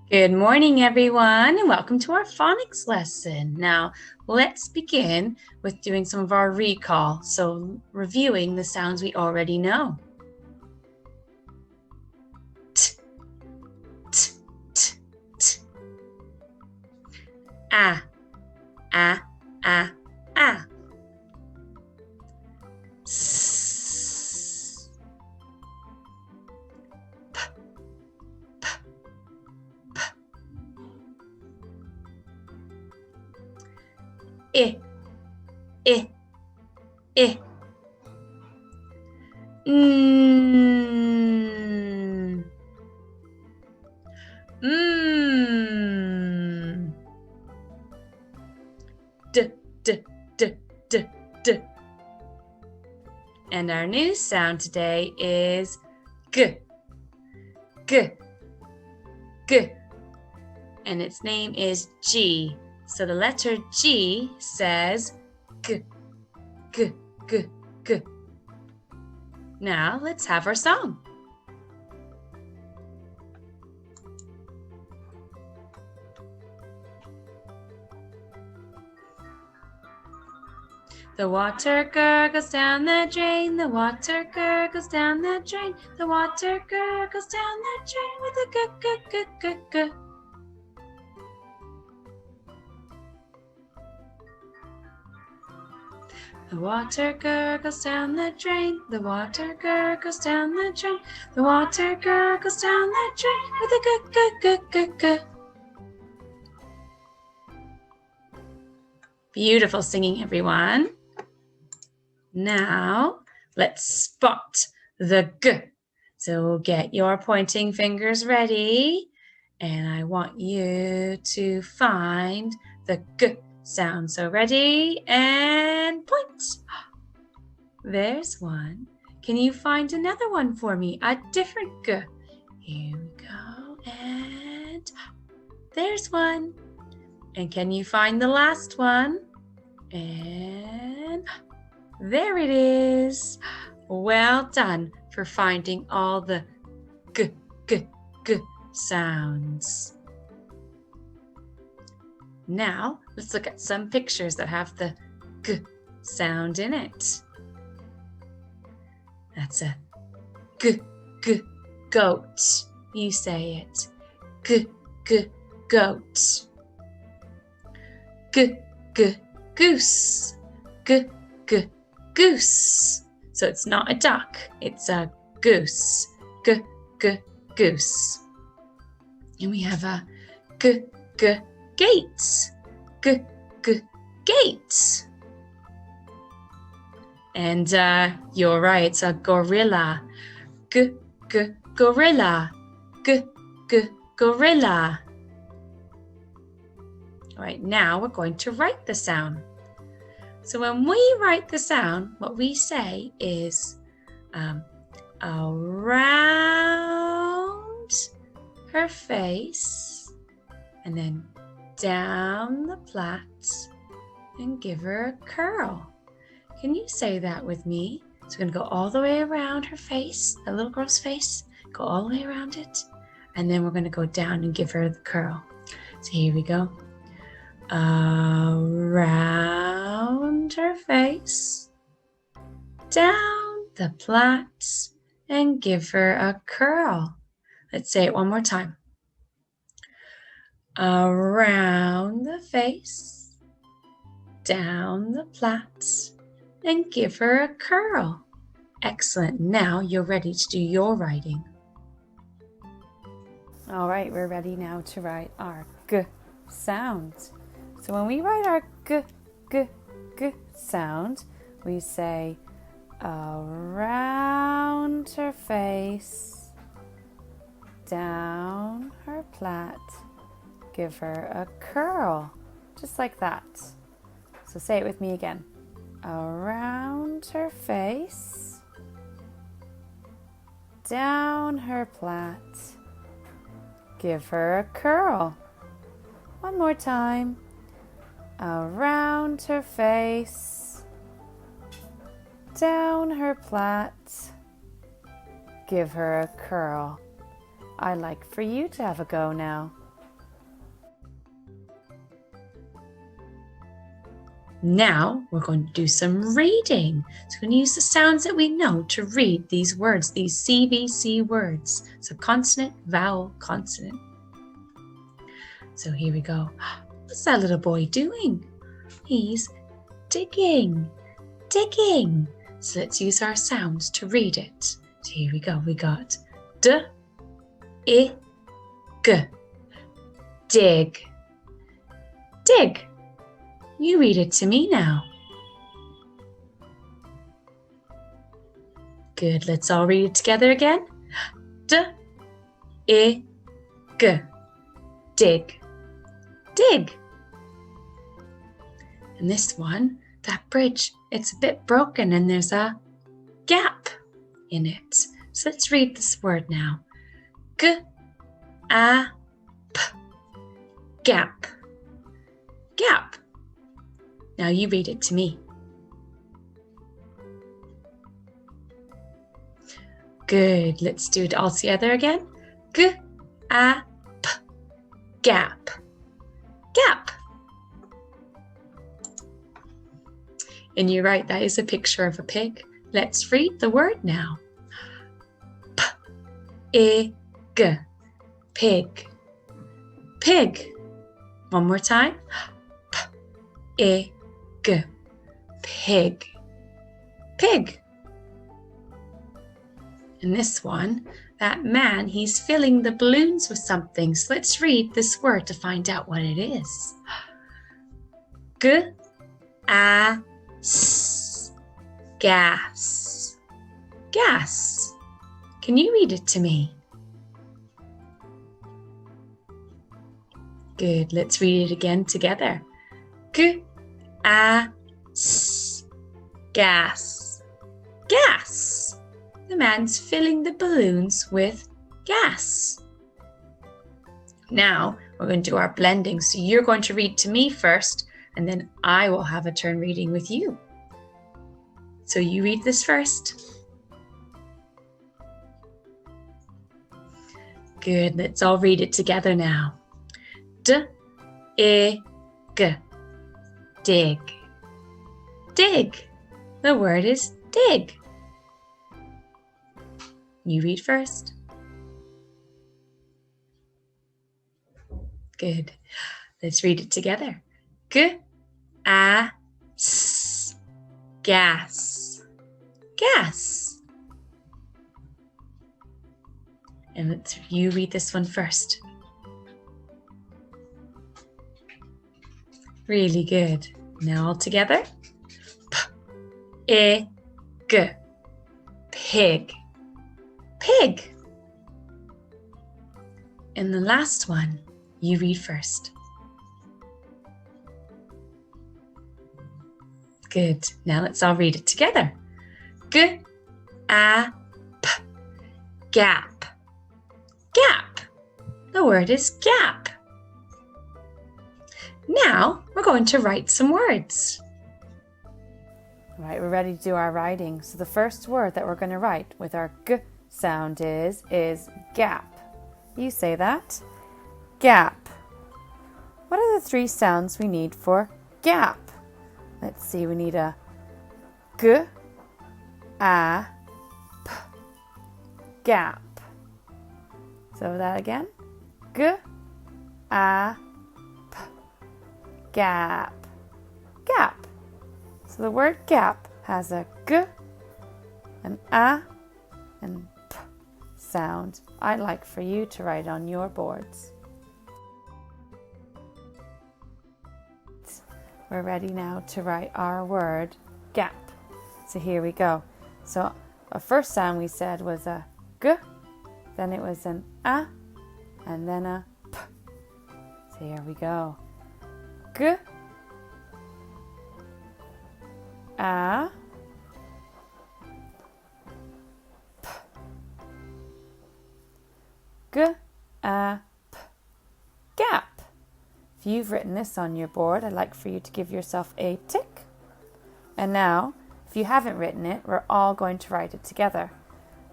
Good morning, everyone, and welcome to our phonics lesson. Now, let's begin with doing some of our recall, so reviewing the sounds we already know. T, t, t, t. Ah, ah, ah, ah. S, p, p, p. I, I, I. Mm. Mm. D, d, d, d, d. And our new sound today is G, G, G. And its name is G. So the letter G says G, G, G, G. Now let's have our song. The water gurgles down the drain, the water gurgles down the drain, the water gurgles down the drain with a g, g, g, g, g. The water gurgles down the drain, the water gurgles down the drain, the water gurgles down the drain with a g, g, g, g, g. Beautiful singing, everyone. Now, let's spot the G. So get your pointing fingers ready, and I want you to find the G sound. So ready, and point. There's one. Can you find another one for me? A different G. Here we go, and there's one. And can you find the last one? And there it is. Well done for finding all the G, G, G sounds. Now, let's look at some pictures that have the G sound in it. That's a G, G, goat. You say it. G, G, goat. G, G, goose. G, G, goose. So it's not a duck, it's a goose. G, G, goose. And we have a G, G, gate. G, G, gate. And you're right, it's a gorilla. G, G, gorilla. G, G, gorilla. All right, now we're going to write the sound. So when we write the sound, what we say is around her face, and then down the plait, and give her a curl. Can you say that with me? So we're going to go all the way around her face, the little girl's face, go all the way around it, and then we're going to go down and give her the curl. So here we go. Around her face, down the plait, and give her a curl. Let's say it one more time. Around the face, down the plait, and give her a curl. Excellent. Now you're ready to do your writing. All right, we're ready now to write our G sound. So when we write our G, G, G sound, we say around her face, down her plait, give her a curl, just like that. So say it with me again. Around her face, down her plait, give her a curl. One more time. Around her face, down her plait, give her a curl. I'd like for you to have a go now. Now we're going to do some reading. So we're going to use the sounds that we know to read these words, these CVC words. So consonant, vowel, consonant. So here we go. What's that little boy doing? He's digging, digging. So let's use our sounds to read it. So here we go. We got D, I, G. Dig, dig. You read it to me now. Good. Let's all read it together again. D, I, G. Dig, dig. And this one, that bridge, it's a bit broken and there's a gap in it. So let's read this word now. G, A, P. Gap, gap. Now you read it to me. Good. Let's do it all together again. G, A, P. Gap, gap. And you're right, that is a picture of a pig. Let's read the word now. P, I, G. Pig, pig. One more time. P, I, G. Pig, pig. And this one, that man, he's filling the balloons with something. So let's read this word to find out what it is. G, A, S. Gas, gas. Can you read it to me? Good. Let's read it again together. G, A, S. Gas, gas. The man's filling the balloons with gas. Now we're going to do our blending. So you're going to read to me first, and then I will have a turn reading with you. So you read this first. Good. Let's all read it together now. D, I, G. Dig, dig. The word is dig. You read first. Good. Let's read it together. G, A, S. Gas, gas. And you read this one first. Really good. Now all together. P, I, G. Pig, pig. And the last one, you read first. Good. Now let's all read it together. G, A, P. Gap, gap. The word is gap. Now we're going to write some words. All right, we're ready to do our writing. So the first word that we're going to write with our G sound is gap. You say that. Gap. What are the three sounds we need for gap? Let's see, we need a G, A, P. Gap. So that again. G, A, P. Gap. Gap. So the word gap has a G, an A, and P sound. I'd like for you to write on your boards. We're ready now to write our word gap. So here we go. So our first sound we said was a G, then it was an A, and then a P. So here we go. G, A, P. G, A, P. Gap. If you've written this on your board, I'd like for you to give yourself a tick. And now, if you haven't written it, we're all going to write it together.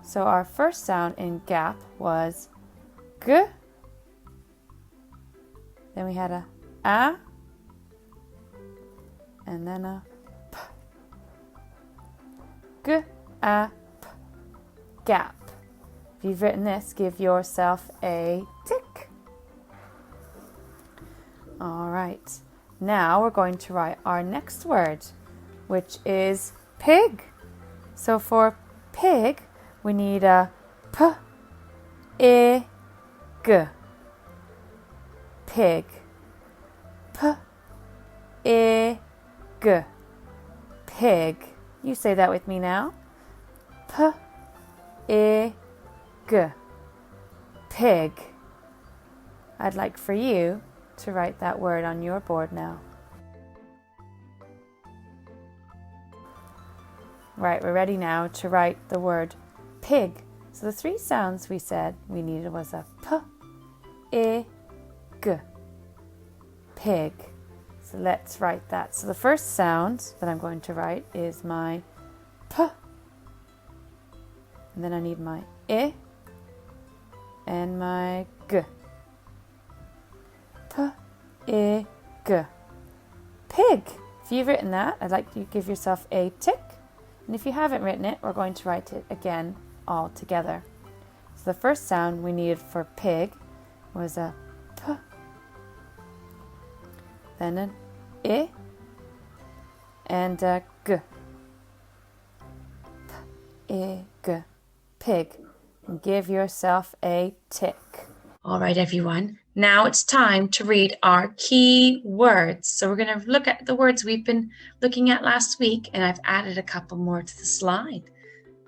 So our first sound in gap was G. Then we had a and then a p. G-A-P, gap. If you've written this, give yourself a tick. All right, now we're going to write our next word, which is pig. So for pig, we need a p-I-G. Pig. P-I-G. Pig. You say that with me now. P-I-G. Pig. I'd like for you to write that word on your board now. Right, we're ready now to write the word pig. So the three sounds we said we needed was a p-I-g. Pig. So let's write that. So the first sound that I'm going to write is my p. And then I need my I and my g. P-I-G. Pig. If you've written that, I'd like you to give yourself a tick. And if you haven't written it, we're going to write it again all together. So the first sound we needed for pig was a p, then an I, and a g. P-I-G. Pig. And give yourself a tick. All right, everyone. Now it's time to read our key words. So we're going to look at the words we've been looking at last week, and I've added a couple more to the slide.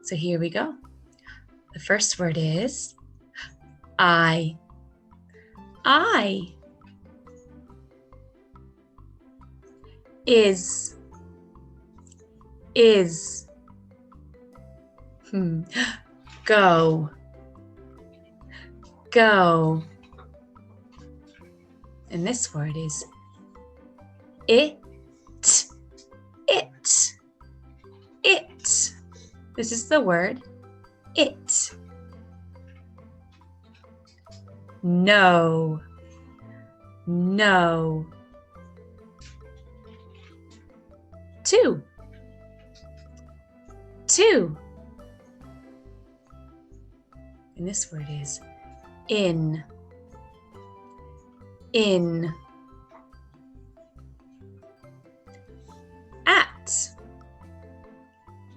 So here we go. The first word is I. I. Is. Is. Go. Go. And this word is it. It. It. This is the word it. No. No. Two. Two. And this word is in. In. At.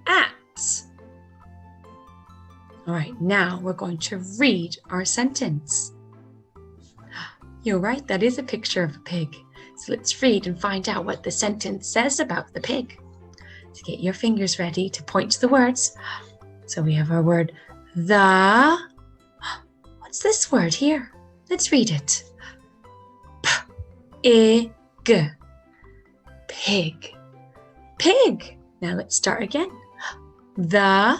At. All right, now we're going to read our sentence. You're right, that is a picture of a pig. So let's read and find out what the sentence says about the pig. So get your fingers ready to point to the words. So we have our word the. What's this word here? Let's read it. P-I-G. Pig. Pig. Now let's start again. The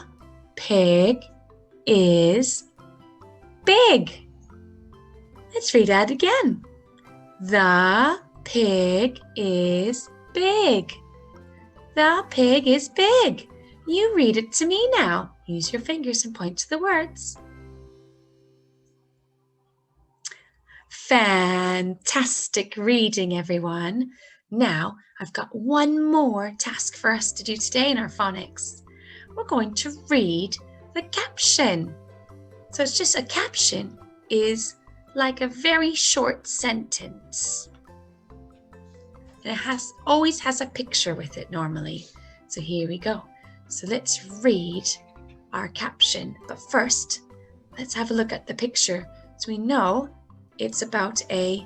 pig is big. Let's read that again. The pig is big. The pig is big. You read it to me now. Use your fingers and point to the words. Fantastic reading, everyone. Now, I've got one more task for us to do today in our phonics. We're going to read the caption. So it's just a caption is like a very short sentence. And it always has a picture with it normally. So here we go. So let's read our caption. But first, let's have a look at the picture. So we know it's about a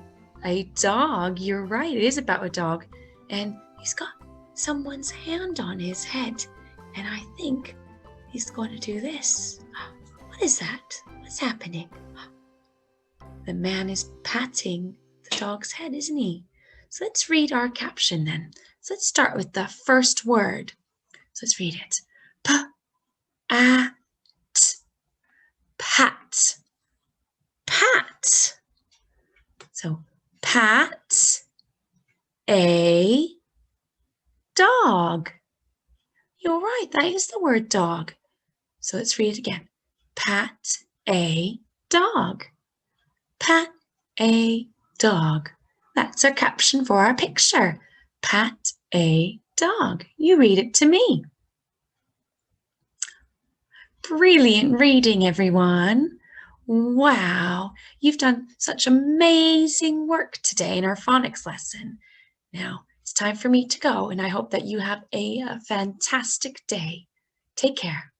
dog. You're right, it is about a dog. And he's got someone's hand on his head. And I think he's going to do this. What is that? What's happening? The man is patting the dog's head, isn't he? So let's read our caption then. So let's start with the first word. So let's read it. P-A-T. Pat. Pat. So pat a dog. You're right, that is the word dog. So let's read it again. Pat a dog. Pat a dog. That's our caption for our picture. Pat a dog. You read it to me. Brilliant reading, everyone. Wow, you've done such amazing work today in our phonics lesson. Now, it's time for me to go, and I hope that you have a fantastic day. Take care.